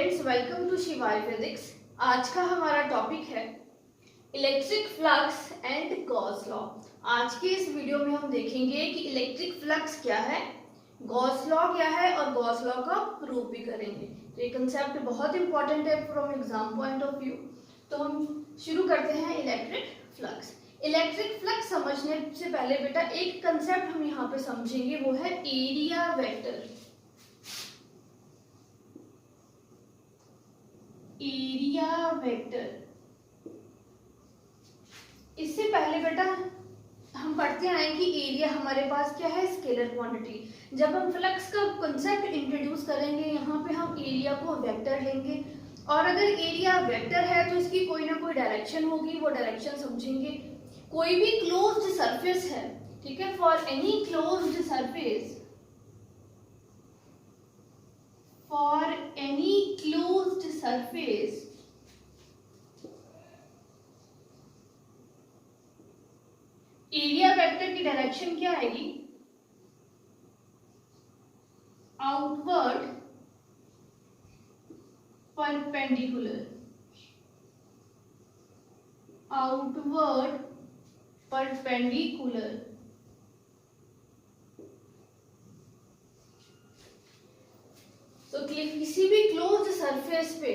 Friends, welcome to शिवाय physics. आज का हमारा टॉपिक है electric flux and Gauss law. आज के इस वीडियो में हम देखेंगे कि इलेक्ट्रिक फ्लक्स क्या है, गॉस लॉ क्या है और गॉस लॉ का प्रूफ भी करेंगे। तो ये कंसेप्ट बहुत इंपॉर्टेंट है from exam point of view. तो हम शुरू करते हैं इलेक्ट्रिक फ्लक्स। इलेक्ट्रिक फ्लक्स समझने से पहले बेटा एक कंसेप्ट हम यहाँ पे समझेंगे, वो है एरिया वेक्टर। एरिया वेक्टर, इससे पहले बेटा हम पढ़ते आए कि एरिया हमारे पास क्या है, स्केलर क्वांटिटी। जब हम फ्लक्स का कंसेप्ट इंट्रोड्यूस करेंगे यहाँ पे हम एरिया को वेक्टर लेंगे, और अगर एरिया वेक्टर है तो इसकी कोई ना कोई डायरेक्शन होगी, वो डायरेक्शन समझेंगे। कोई भी क्लोज्ड सरफेस है, ठीक है, for any closed surface, for any closed surface area vector की डायरेक्शन क्या आएगी, आउटवर्ड परपेंडिकुलर, आउटवर्ड परपेंडिकुलर। तो किसी भी क्लोज्ड सरफेस पे,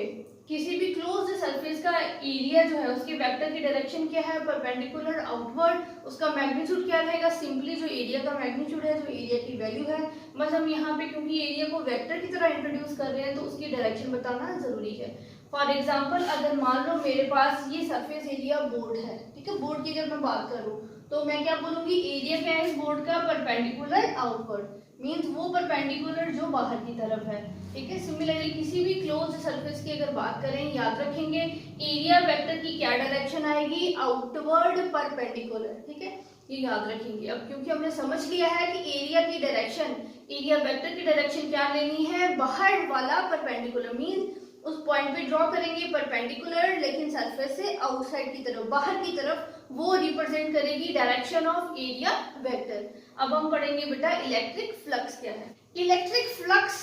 किसी भी क्लोज्ड सरफेस का एरिया जो है उसकी वेक्टर की डायरेक्शन क्या है, परपेंडिकुलर आउटवर्ड। उसका मैग्नीट्यूड क्या रहेगा, सिंपली जो एरिया का मैग्नीट्यूड है, जो एरिया की वैल्यू है। बस हम यहाँ पे क्योंकि एरिया को वेक्टर की तरह इंट्रोड्यूस कर रहे हैं तो उसकी डायरेक्शन बताना जरूरी है। फॉर एग्जाम्पल, अगर मान लो मेरे पास ये सरफेस एरिया बोर्ड है, ठीक है, बोर्ड की अगर मैं बात करूँ तो मैं क्या बोलूंगी, एरिया क्या है इस बोर्ड का, परपेंडिकुलर आउटवर्ड, मीन्स वो परपेंडिकुलर जो बाहर की तरफ है, ठीक है। सिमिलरली किसी भी क्लोज्ड सरफेस की अगर बात करें, याद रखेंगे एरिया वेक्टर की क्या डायरेक्शन आएगी, आउटवर्ड परपेंडिकुलर, ठीक है, ये याद रखेंगे। अब क्योंकि हमने समझ लिया है कि एरिया की डायरेक्शन, एरिया वेक्टर की डायरेक्शन क्या लेनी है, बाहर वाला परपेंडिकुलर, मीन्स उस पॉइंट पे ड्रॉ करेंगे परपेंडिकुलर, लेकिन सरफेस से आउटसाइड की तरफ, बाहर की तरफ, वो रिप्रेजेंट करेगी डायरेक्शन ऑफ एरिया वेक्टर। अब हम पढ़ेंगे बेटा इलेक्ट्रिक फ्लक्स क्या है। इलेक्ट्रिक फ्लक्स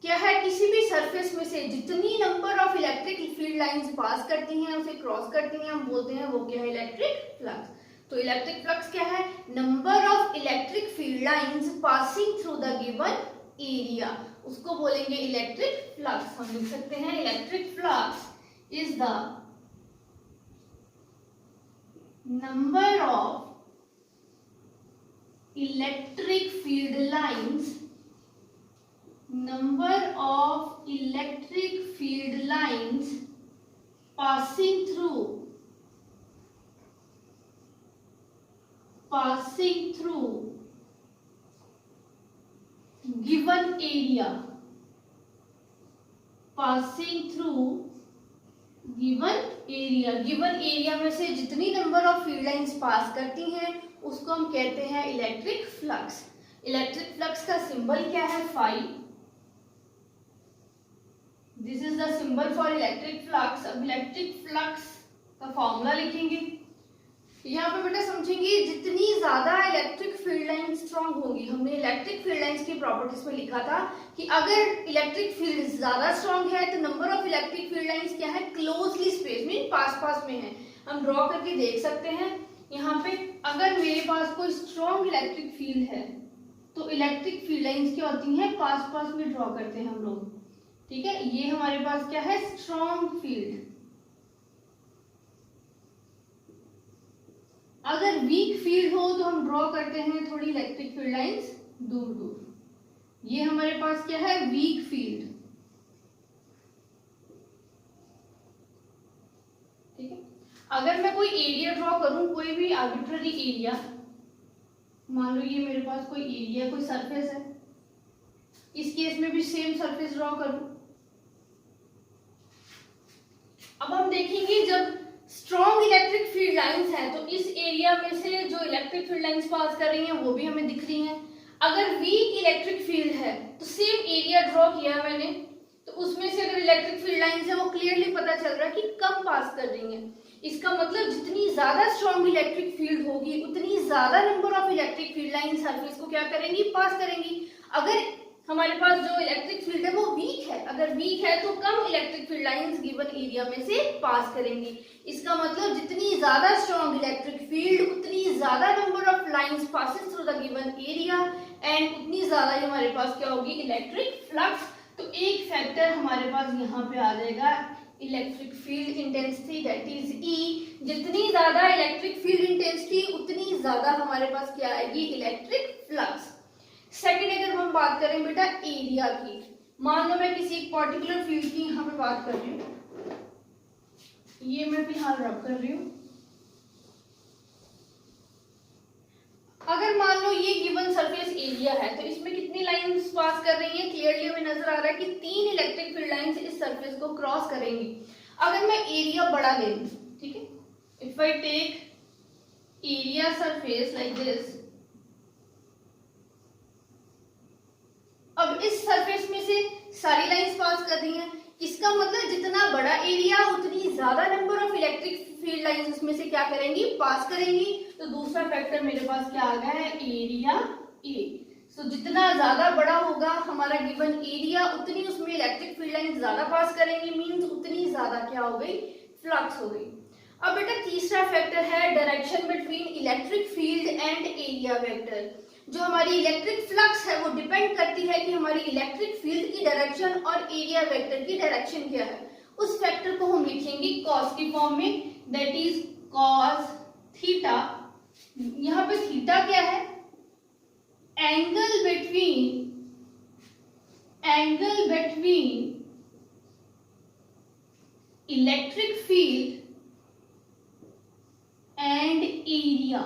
क्या है, किसी भी सरफेस में से जितनी number of electric field lines pass करती हैं, उसे क्रॉस करती हैं, हम बोलते हैं वो क्या है, इलेक्ट्रिक फ्लक्स। तो इलेक्ट्रिक फ्लक्स क्या है, number of electric field lines passing through the given area, उसको बोलेंगे इलेक्ट्रिक फ्लक्स। हम लिख सकते हैं electric flux is the number of electric field lines, number of electric field lines passing through given area, passing through given area, given area में से जितनी number of field lines pass करती हैं उसको हम कहते हैं इलेक्ट्रिक फ्लक्स। इलेक्ट्रिक फ्लक्स का सिंबल क्या है, phi. This is the symbol for electric flux. अब इलेक्ट्रिक फ्लक्स का फॉर्मूला लिखेंगे। यहाँ पे बेटा समझेंगे जितनी ज्यादा इलेक्ट्रिक फील्ड लाइन स्ट्रांग होगी, हमने इलेक्ट्रिक फील्ड लाइंस की प्रॉपर्टीज में लिखा था कि अगर इलेक्ट्रिक फील्ड ज्यादा स्ट्रांग है तो number of electric field lines क्या है, क्लोजली स्पेस मीन पास पास में है। हम ड्रॉ करके देख सकते हैं यहाँ पे, अगर मेरे पास कोई स्ट्रॉन्ग इलेक्ट्रिक फील्ड है तो इलेक्ट्रिक फील्ड लाइंस क्या होती है, पास पास में ड्रॉ करते हैं हम लोग, ठीक है। ये हमारे पास क्या है, स्ट्रॉन्ग फील्ड। अगर वीक फील्ड हो तो हम ड्रॉ करते हैं थोड़ी इलेक्ट्रिक फील्ड लाइंस दूर दूर। ये हमारे पास क्या है, वीक फील्ड, ठीक है। अगर मैं कोई एरिया ड्रॉ करूं, कोई भी आर्बिट्ररी एरिया, मान लो ये मेरे पास कोई एरिया, कोई सरफेस है, इस केस में भी सेम सरफेस ड्रॉ करूं। अब हम देखेंगे जब स्ट्रॉन्ग इलेक्ट्रिक फील्ड लाइंस है तो इस एरिया में से जो इलेक्ट्रिक फील्ड लाइंस पास कर रही हैं वो भी हमें दिख रही हैं। अगर वीक इलेक्ट्रिक फील्ड है तो सेम एरिया ड्रॉ किया मैंने, तो उसमें से अगर इलेक्ट्रिक फील्ड लाइंस है वो क्लियरली पता चल रहा है कि कम पास कर रही हैं। इसका मतलब जितनी ज्यादा स्ट्रॉन्ग इलेक्ट्रिक फील्ड होगी उतनी ज्यादा number of electric field line surface को क्या करेंगी, पास करेंगी। अगर हमारे पास जो इलेक्ट्रिक फील्ड है वो वीक है, अगर वीक है तो कम electric field lines given area में से पास करेंगी। इसका मतलब जितनी ज्यादा स्ट्रॉन्ग इलेक्ट्रिक फील्ड उतनी ज्यादा number of lines passing through the given area and उतनी ज्यादा ही हमारे पास क्या होगी, इलेक्ट्रिक फ्लक्स। तो एक फैक्टर हमारे पास यहाँ पे आ जाएगा electric field intensity, that is E. जितनी ज्यादा इलेक्ट्रिक फील्ड इंटेंसिटी उतनी ज्यादा हमारे पास क्या आएगी, इलेक्ट्रिक फ्लक्स। सेकंड अगर हम बात करें बेटा एरिया की, मान लो मैं किसी एक पर्टिकुलर फील्ड की यहाँ पे बात कर रही हूँ, ये मैं फिलहाल रब कर रही हूँ। अगर मान लो ये गिवन सरफेस एरिया है तो इसमें कितनी लाइंस पास कर रही हैं, क्लियरली हमें नजर आ रहा है कि 3 इलेक्ट्रिक फील्ड लाइंस इस सरफेस को क्रॉस करेंगी। अगर मैं एरिया बड़ा ले लूं, ठीक है, if I take area surface like this, अब इस सरफेस में से सारी लाइंस पास कर रही हैं, इसका मतलब जितना बड़ा एरिया उतनी ज्यादा number of electric field lines इसमें से क्या करेंगी, पास करेंगी। तो दूसरा फैक्टर मेरे पास क्या आ गया है, एरिया ए। सो जितना ज्यादा बड़ा होगा हमारा गिवन एरिया उतनी उसमें इलेक्ट्रिक फील्ड लाइंस ज्यादा पास करेंगी, मींस उतनी ज्यादा क्या हो गई, फ्लक्स हो गई। अब बेटा तीसरा फैक्टर है direction between electric field and area vector. जो हमारी इलेक्ट्रिक फ्लक्स है वो डिपेंड करती है कि हमारी इलेक्ट्रिक फील्ड की डायरेक्शन और एरिया वेक्टर की डायरेक्शन क्या है। उस फैक्टर को हम लिखेंगे कॉस की फॉर्म में, दैट इज कॉस थीटा। यहाँ पे थीटा क्या है, angle between electric field and area,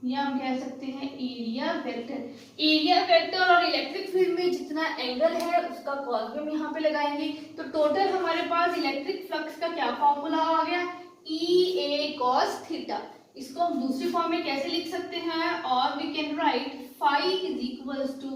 या हम कह सकते हैं एरिया वेक्टर। एरिया वेक्टर और इलेक्ट्रिक फील्ड में जितना एंगल है उसका कॉस भी हम यहाँ पे लगाएंगे। तो टोटल हमारे पास इलेक्ट्रिक फ्लक्स का क्या फॉर्मूला आ गया, ई ए कॉस थीटा। इसको हम दूसरी फॉर्म में कैसे लिख सकते हैं, और we can write phi is equals to,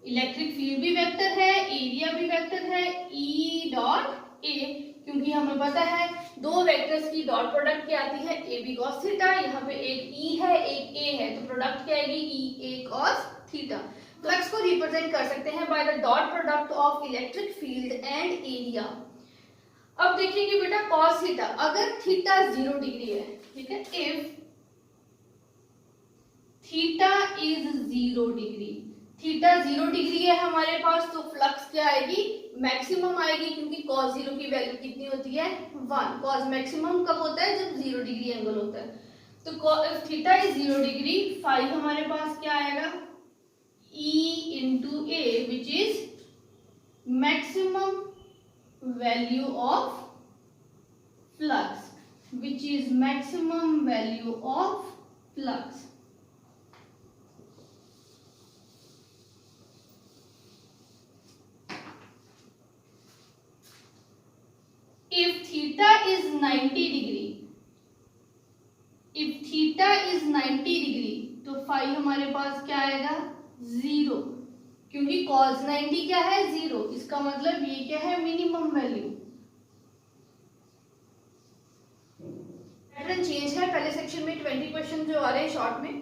electric field भी वेक्टर है, एरिया भी वेक्टर है, ई डॉट ए, क्योंकि हमें पता है दो वेक्टर्स की डॉट प्रोडक्ट क्या आती है, ए बी कॉस थीटा। यहाँ पे एक ई है एक ए है, तो प्रोडक्ट क्या आएगी, ई ए कॉस थीटा। फ्लक्स को रिप्रेजेंट कर सकते हैं by the dot product of electric field and area. अब देखिए कि बेटा कॉस थीटा, अगर थीटा 0 डिग्री है, ठीक है, if theta is 0 degree, theta 0 degree है हमारे पास, तो फ्लक्स क्या आएगी, मैक्सिमम आएगी, क्योंकि cos 0 की वैल्यू कितनी होती है, 1। cos मैक्सिमम कब होता है, जब 0 डिग्री एंगल होता है। तो थीटा इज 0 डिग्री, फाई हमारे पास क्या आएगा, E into A, which is maximum value of flux, which is maximum value of flux. If theta is 90 degree, if theta is 90 degree, तो फाई हमारे पास क्या आएगा, 0, क्योंकि cos 90 क्या है, 0। इसका मतलब ये क्या है, मिनिमम वैल्यू। पैटर्न चेंज है, पहले सेक्शन में 20 क्वेश्चन जो आ रहे हैं शॉर्ट में,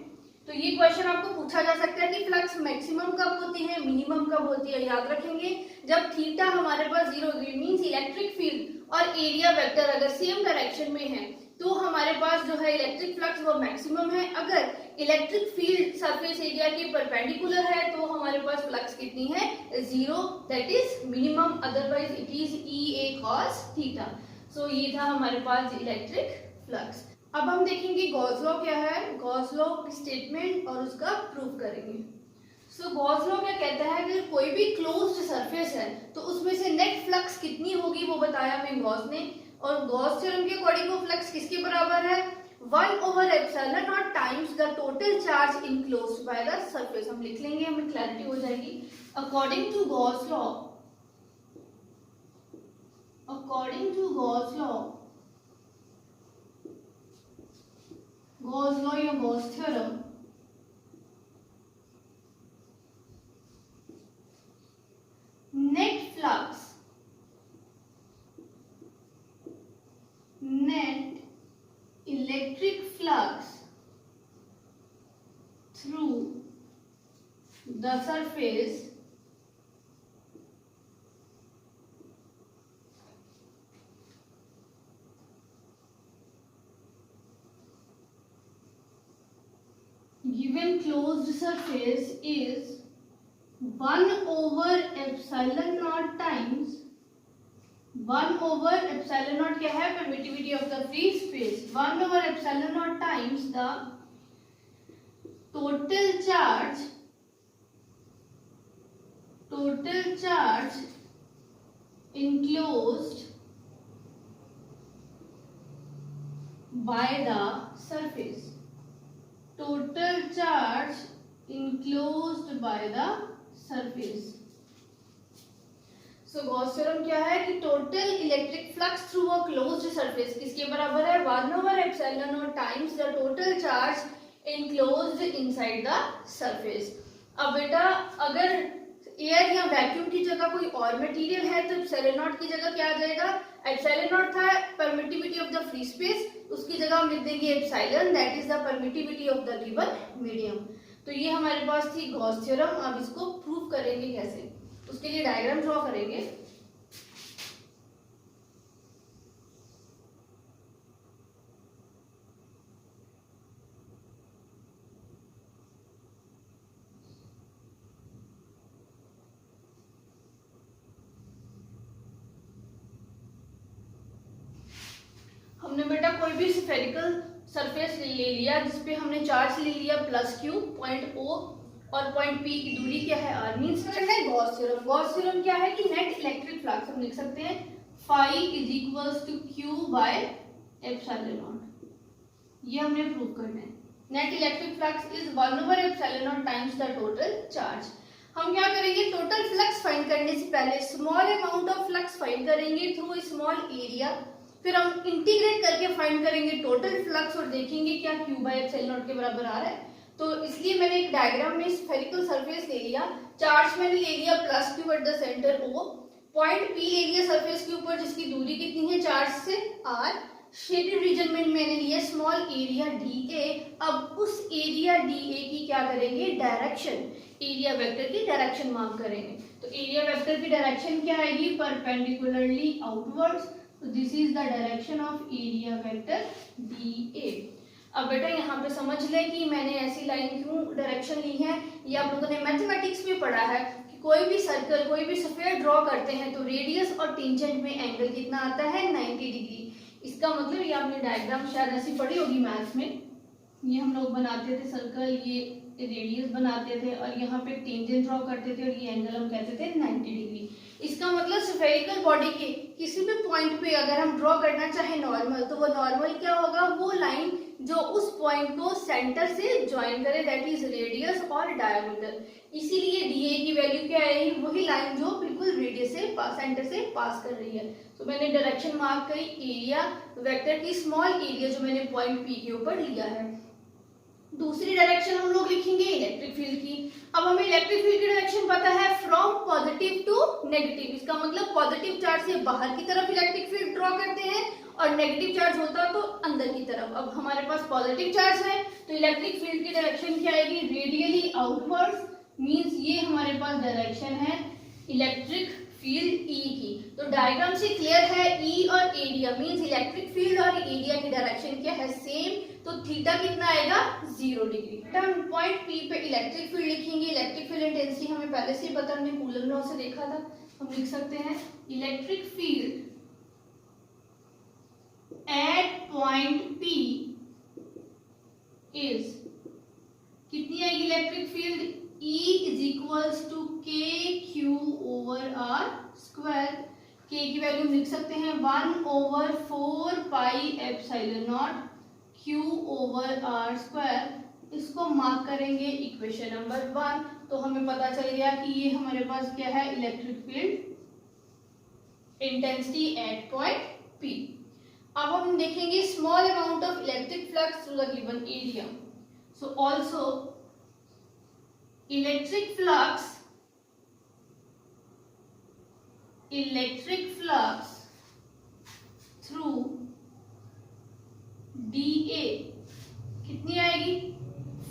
तो ये क्वेश्चन आपको पूछा जा सकता है कि फ्लक्स मैक्सिमम कब होती है, मिनिमम कब होती है। याद रखेंगे जब थीटा हमारे पास 0 डिग्री मींस इलेक्ट्रिक फील्ड और एरिया वेक्टर अगर सेम डायरेक्शन में है तो हमारे पास जो है इलेक्ट्रिक फ्लक्स वो मैक्सिमम है। अगर इलेक्ट्रिक फील्ड सरफेस एरिया के परपेंडिकुलर है तो हमारे पास फ्लक्स कितनी है, 0, that is minimum, otherwise it is E A cos theta. So ये था हमारे पास इलेक्ट्रिक फ्लक्स। अब हम देखेंगे गॉस लॉ क्या है, गॉस लॉ स्टेटमेंट और उसका प्रूफ करेंगे। सो गॉस लॉ क्या कहता है, अगर कोई भी क्लोज्ड सरफेस है तो उसमें से नेट फ्लक्स कितनी होगी वो बताया हमें गॉस ने, और गॉस थ्योरम के अकॉर्डिंग वो फ्लक्स किसके बराबर है, 1/ε0 times the total charge enclosed by the surface. हम लिख लेंगे, हमें क्लैरिटी हो जाएगी। According to Gauss law, according to Gauss law, Gauss law या Gauss theorem, net flux, net electric flux through the surface given closed surface is 1 over epsilon naught times 1 over epsilon naught क्या है? permittivity of the free space. 1 over epsilon naught times the total charge enclosed by the surface. Total charge enclosed by the surface. So Gauss theorem क्या है कि total electric flux through a closed surface किसके बराबर है? 1 over epsilon naught times the total charge enclosed inside the surface. अब बेटा अगर air या वैक्यूम की जगह कोई और मटेरियल है तो एप्सिलॉन नॉट की जगह क्या आ जाएगा? एप्सिलॉन नॉट था permittivity of the free space, उसकी जगह हम लिख देंगे epsilon, that is the permittivity of the given medium. तो ये हमारे पास थी गॉस थ्योरम. अब इसको प्रूव करेंगे कैसे? उसके लिए डायग्राम ड्रॉ करेंगे. हमने बेटा कोई भी स्फेरिकल सरफेस ले लिया जिसपे हमने चार्ज ले लिया प्लस क्यू, पॉइंट ओ और पॉइंट पी की दूरी क्या है? R. Means Gauss theorem. Gauss theorem क्या है कि नेट इलेक्ट्रिक फ्लक्स हम लिख सकते हैं phi is equals to Q by epsilon naught. ये हमने प्रूव करना है. Net electric flux is 1 over epsilon naught times the total charge. हम क्या करेंगे? टोटल फ्लक्स फाइंड करने से पहले small amount of flux find करेंगे थ्रू स्मॉल एरिया, फिर हम इंटीग्रेट करके फाइंड करेंगे टोटल फ्लक्स और देखेंगे क्या क्यू बाय एप्सिलॉन नॉट के बराबर आ रहा है. तो इसलिए मैंने एक डायग्राम में स्फेरिकल सरफेस ले लिया, चार्ज मैंने ले लिया plus Q at the centre O, point P ले लिया सरफेस के ऊपर जिसकी दूरी कितनी है चार्ज से? आर. शेडेड रीजन में मैंने लिया स्मॉल एरिया डी ए. अब उस एरिया डी ए की क्या करेंगे? डायरेक्शन, एरिया वेक्टर की डायरेक्शन मार्क करेंगे. तो एरिया वेक्टर की डायरेक्शन क्या आएगी? Perpendicularly outwards. तो this is the direction of area vector d A. अब बेटा यहाँ पे समझ लें कि मैंने ऐसी लाइन क्यों डायरेक्शन ली है. ये आप लोगों ने मैथमेटिक्स में पढ़ा है कि कोई भी सर्कल, कोई भी स्फीयर ड्रॉ करते हैं तो रेडियस और टेंजेंट में एंगल कितना आता है? 90 डिग्री. इसका मतलब ये आपने डायग्राम शायद ऐसी पढ़ी होगी मैथ्स में. ये हम लोग बनाते थे सर्कल, ये रेडियस बनाते थे और यहाँ पे टेंजेंट ड्रॉ करते थे और ये एंगल हम कहते थे 90 डिग्री. इसका मतलब स्फेरिकल बॉडी के किसी भी पॉइंट पे अगर हम ड्रॉ करना चाहे नॉर्मल, तो वो नॉर्मल क्या होगा? वो लाइन जो उस पॉइंट को सेंटर से ज्वाइन करे, दैट इज रेडियस और डायमीटर. इसीलिए डीए की वैल्यू क्या आएगी? वही लाइन जो बिल्कुल रेडियस से सेंटर से पास कर रही है. तो मैंने डायरेक्शन मार्क करी एरिया वेक्टर की स्मॉल एरिया जो मैंने पॉइंट पी के ऊपर लिया है. दूसरी डायरेक्शन हम लोग लिखेंगे इलेक्ट्रिक फील्ड की. अब हमें इलेक्ट्रिक फील्ड की डायरेक्शन पता है फ्रॉम पॉजिटिव टू नेगेटिव. इसका मतलब पॉजिटिव चार्ज से बाहर की तरफ इलेक्ट्रिक फील्ड ड्रॉ करते हैं और नेगेटिव चार्ज होता तो अंदर की तरफ. अब हमारे पास पॉजिटिव चार्ज है तो इलेक्ट्रिक फील्ड की डायरेक्शन क्या आएगी? Radially outwards. मींस ये हमारे पास डायरेक्शन है इलेक्ट्रिक फील्ड ई की. तो डायग्राम से क्लियर है ई और एरिया मींस इलेक्ट्रिक फील्ड और एरिया की डायरेक्शन क्या है? सेम. तो थीटा कितना आएगा? 0 डिग्री. हम पॉइंट पी पे इलेक्ट्रिक फील्ड लिखेंगे. इलेक्ट्रिक फील्ड इंटेंसिटी हमें पहले से ही पता, हमने कूलम लॉ से देखा था. हम लिख सकते हैं electric field at point P is कितनी आएगी electric field? E is equals to k q over r square. k की वैल्यू लिख सकते हैं 1 over 4 pi epsilon naught q over r square. इसको मार्क करेंगे इक्वेशन नंबर 1. तो हमें पता चल गया कि ये हमारे पास क्या है? Electric field intensity at point P. अब हम देखेंगे small amount of electric flux through the given area. So also electric flux through dA कितनी आएगी?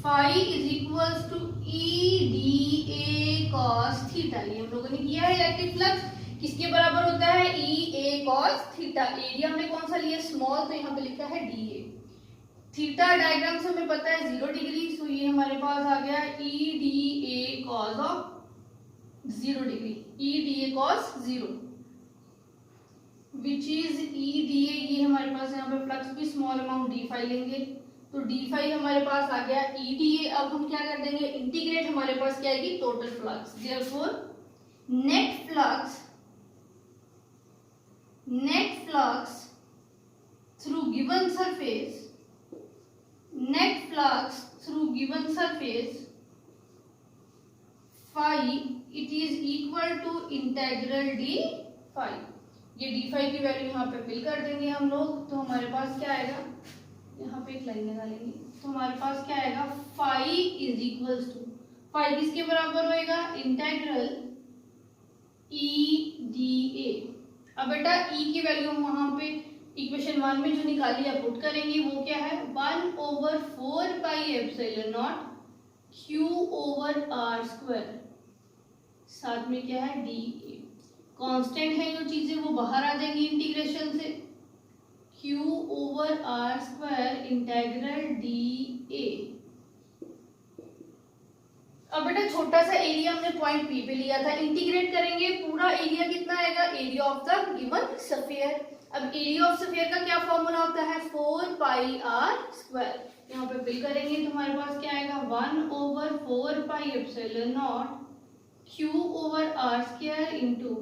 phi is equals to E dA cos theta. ये हम लोगों ने किया है. इलेक्ट्रिक फ्लक्स किसके बराबर होता है? E A cos theta. Area हमने कौन सा लिया? स्मॉल. तो यहाँ पे लिखा है dA. थीटा डायग्राम से हमें पता है 0 डिग्री, सो ये हमारे पास आ गया EDA cos of 0 degree, EDA cos 0 which is EDA, ये हमारे पास यहाँ पे फ्लक्स भी स्मॉल अमाउंट d फाई लेंगे, तो d फाई हमारे पास आ गया EDA। अब हम क्या कर देंगे, इंटीग्रेट हमारे पास क्या आएगी, total flux, therefore net flux through given surface, net flux through given surface phi it is equal to integral d phi. ये d फाई की वैल्यू यहाँ पे फिल कर देंगे हम लोग, तो हमारे पास क्या आएगा, यहाँ पे एक लाइन लगा लेंगे, तो हमारे पास क्या आएगा, phi is equals to, phi किसके बराबर होएगा, इंटेग्रल EDA। अब बेटा E की वैल्यू हम वहां पे इक्वेशन 1 में जो निकाली है पुट करेंगे, वो क्या है 1/4 pi epsilon not Q over R square, साथ में क्या है DA, कांस्टेंट है जो चीजें वो बाहर आ जाएंगी इंटीग्रेशन से, Q over R square integral DA। अब बेटा छोटा सा एरिया हमने पॉइंट P पे लिया था, इंटीग्रेट करेंगे पूरा एरिया कितना आएगा, area of the given sphere. अब एरिया ऑफ स्फीयर का क्या फॉर्मूला होता है, 4 पाई R स्क्वायर, यहाँ पे फिल करेंगे तो हमारे पास क्या आएगा 1/4 pi epsilon not Q over R square into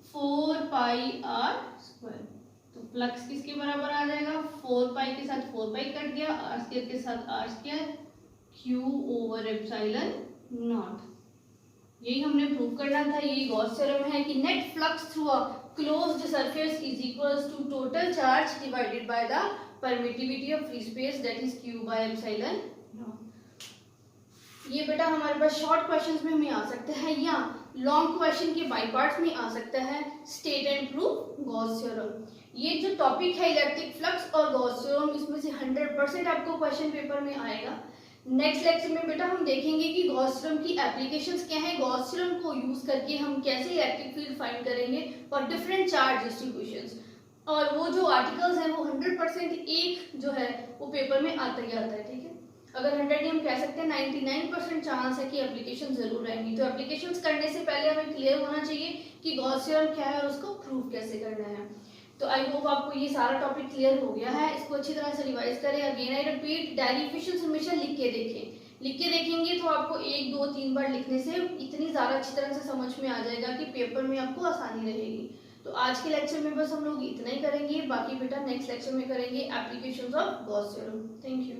4 pi R square. तो फ्लक्स किसके बराबर आ जाएगा, 4 पाई के साथ 4 पाई कट गया, R स्क्वायर के साथ R square, Q over epsilon not. यही हमने प्रूव करना था, यही गॉस थ्योरम है कि net flux through a closed surface is equals to total charge divided by the permittivity of free space that is Q by epsilon naught. ये बेटा हमारे पास शॉर्ट क्वेश्चंस में हमें आ सकता है या लॉन्ग क्वेश्चन के बाय पार्ट्स में आ सकता है, state and prove Gauss theorem. ये जो टॉपिक है इलेक्ट्रिक फ्लक्स और गॉस थ्योरम, इसमें से 100% आपको क्वेश्चन पेपर में आएगा। नेक्स्ट लेक्चर में बेटा हम देखेंगे कि गॉस थ्योरम की एप्लीकेशंस क्या है, गॉस थ्योरम को यूज करके हम कैसे इलेक्ट्रिक फील्ड फाइंड करेंगे फॉर डिफरेंट चार्ज डिस्ट्रीब्यूशंस, और वो जो आर्टिकल्स हैं वो 100% एक जो है वो पेपर में आता ही आता है, ठीक है। अगर 100 नहीं, हम कह सकते हैं 99% चांस है कि एप्लीकेशन जरूर आएंगी। तो एप्लीकेशंस करने से पहले हमें क्लियर होना चाहिए कि गॉस थ्योरम क्या है और उसको प्रूव कैसे करना है। तो आई होप आपको ये सारा टॉपिक क्लियर हो गया है, इसको अच्छी तरह से रिवाइज करें। अगेन आई रिपीट, डेरिवेशंस हमेशा लिख के देखेंगे तो आपको 1 2 3 बार लिखने से इतनी ज्यादा अच्छी तरह से समझ में आ जाएगा कि पेपर में आपको आसानी रहेगी। तो आज के लेक्चर में बस हम लोग इतना ही करेंगे, बाकी बेटा नेक्स्ट लेक्चर में करेंगे applications of Gauss theorem. Thank you.